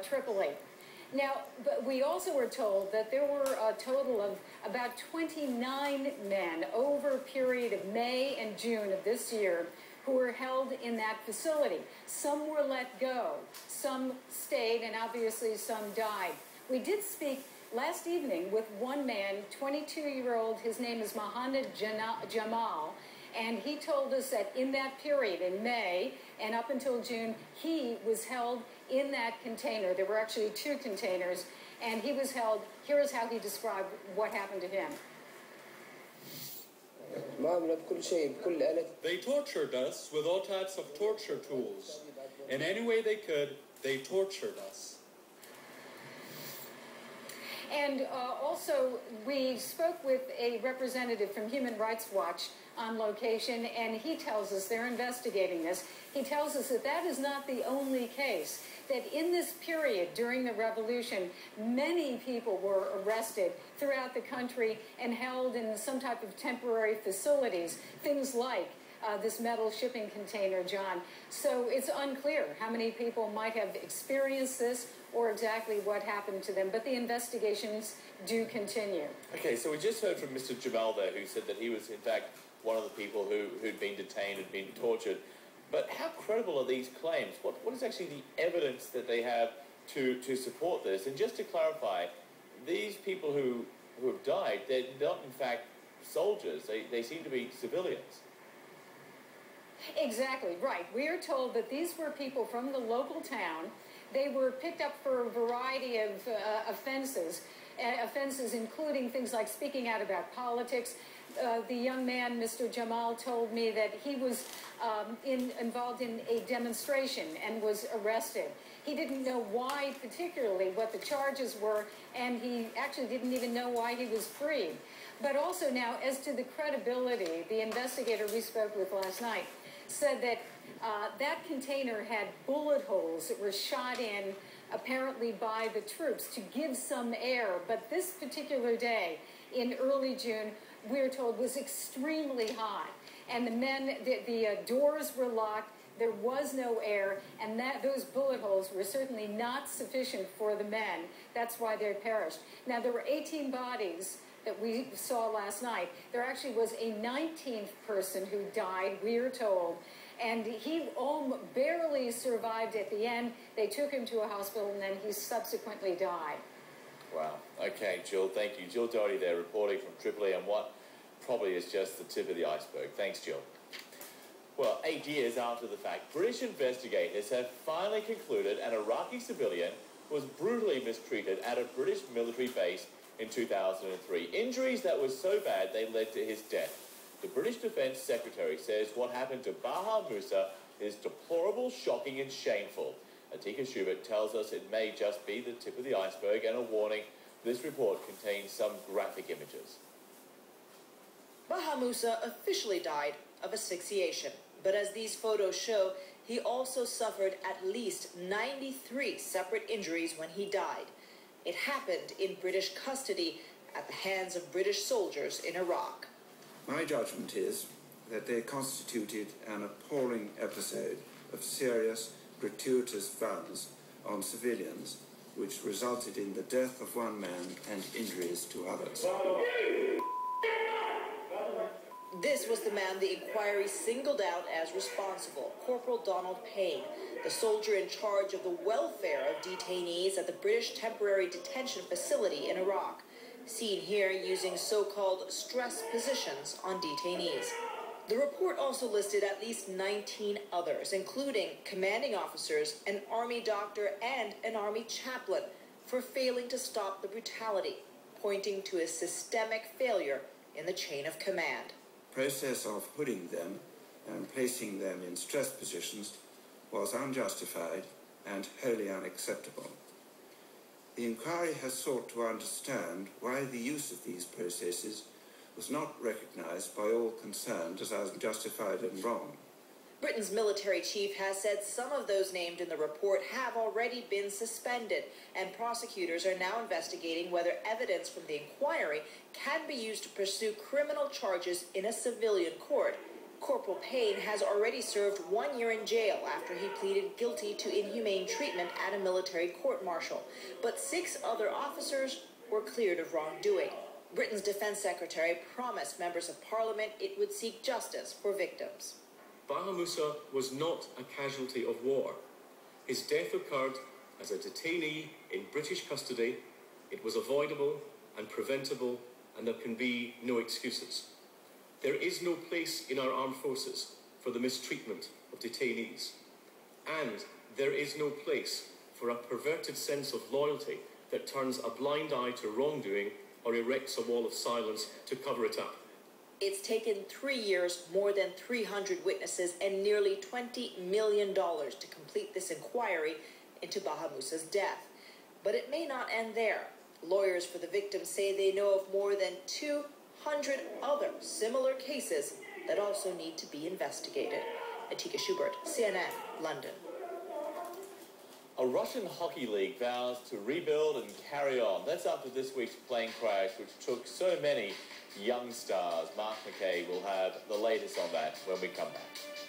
Tripoli. Now, but we also were told that there were a total of about 29 men over a period of May and June of this year who were held in that facility. Some were let go, some stayed, and obviously some died. We did speak last evening with one man, 22-year-old, his name is Mohammed Jamal, and he told us that in that period, in May and up until June, he was held in that container. There were actually 2 containers, and he was held. Here is how he described what happened to him. They tortured us with all types of torture tools. In any way they could, they tortured us. And also, we spoke with a representative from Human Rights Watch on location, and he tells us they're investigating this. He tells us that that is not the only case, that in this period during the revolution, many people were arrested throughout the country and held in some type of temporary facilities, things like this metal shipping container, John. So it's unclear how many people might have experienced this or exactly what happened to them, but the investigations do continue. Okay, so we just heard from Mr. Jamal there, who said that he was, in fact, one of the people who'd been detained and been tortured. But how credible are these claims? What is actually the evidence that they have to support this? And just to clarify, these people who have died, they're not, in fact, soldiers. They seem to be civilians. Exactly, right. We are told that these were people from the local town. They were picked up for a variety of offenses including things like speaking out about politics. The young man, Mr. Jamal, told me that he was involved in a demonstration and was arrested. He didn't know why, particularly, what the charges were, and he actually didn't even know why he was freed. But also now, as to the credibility, the investigator we spoke with last night said that that container had bullet holes that were shot in, apparently by the troops, to give some air. But this particular day, in early June, we're told was extremely hot. And the doors were locked, there was no air, and those bullet holes were certainly not sufficient for the men. That's why they perished. Now, there were 18 bodies that we saw last night. There actually was a 19th person who died, we are told, and he barely survived at the end. They took him to a hospital, and then he subsequently died. Wow. Okay, Jill, thank you. Jill Doherty there reporting from Tripoli on what probably is just the tip of the iceberg. Thanks, Jill. Well, 8 years after the fact, British investigators have finally concluded an Iraqi civilian was brutally mistreated at a British military base in 2003. Injuries that were so bad they led to his death. The British Defence Secretary says what happened to Baha Musa is deplorable, shocking and shameful. Atika Schubert tells us it may just be the tip of the iceberg, and a warning, this report contains some graphic images. Baha Musa officially died of asphyxiation, but as these photos show, he also suffered at least 93 separate injuries when he died. It happened in British custody at the hands of British soldiers in Iraq. My judgment is that they constituted an appalling episode of serious, gratuitous violence on civilians, which resulted in the death of one man and injuries to others. This was the man the inquiry singled out as responsible, Corporal Donald Payne, the soldier in charge of the welfare of detainees at the British Temporary Detention Facility in Iraq, seen here using so-called stress positions on detainees. The report also listed at least 19 others, including commanding officers, an army doctor, and an army chaplain, for failing to stop the brutality, pointing to a systemic failure in the chain of command. The process of hooding them and placing them in stress positions was unjustified and wholly unacceptable. The inquiry has sought to understand why the use of these processes was not recognised by all concerned as unjustified and wrong. Britain's military chief has said some of those named in the report have already been suspended, and prosecutors are now investigating whether evidence from the inquiry can be used to pursue criminal charges in a civilian court Corporal Payne has already served 1 year in jail after he pleaded guilty to inhumane treatment at a military court-martial. But 6 other officers were cleared of wrongdoing. Britain's Defense Secretary promised members of Parliament it would seek justice for victims. Baha Moussa was not a casualty of war. His death occurred as a detainee in British custody. It was avoidable and preventable, and there can be no excuses. There is no place in our armed forces for the mistreatment of detainees. And there is no place for a perverted sense of loyalty that turns a blind eye to wrongdoing or erects a wall of silence to cover it up. It's taken 3 years, more than 300 witnesses, and nearly $20 million to complete this inquiry into Baha Moussa's death. But it may not end there. Lawyers for the victims say they know of more than 200 other similar cases that also need to be investigated. Atika Schubert, CNN, London. A Russian hockey league vows to rebuild and carry on. That's after this week's plane crash, which took so many young stars. Mark McKay will have the latest on that when we come back.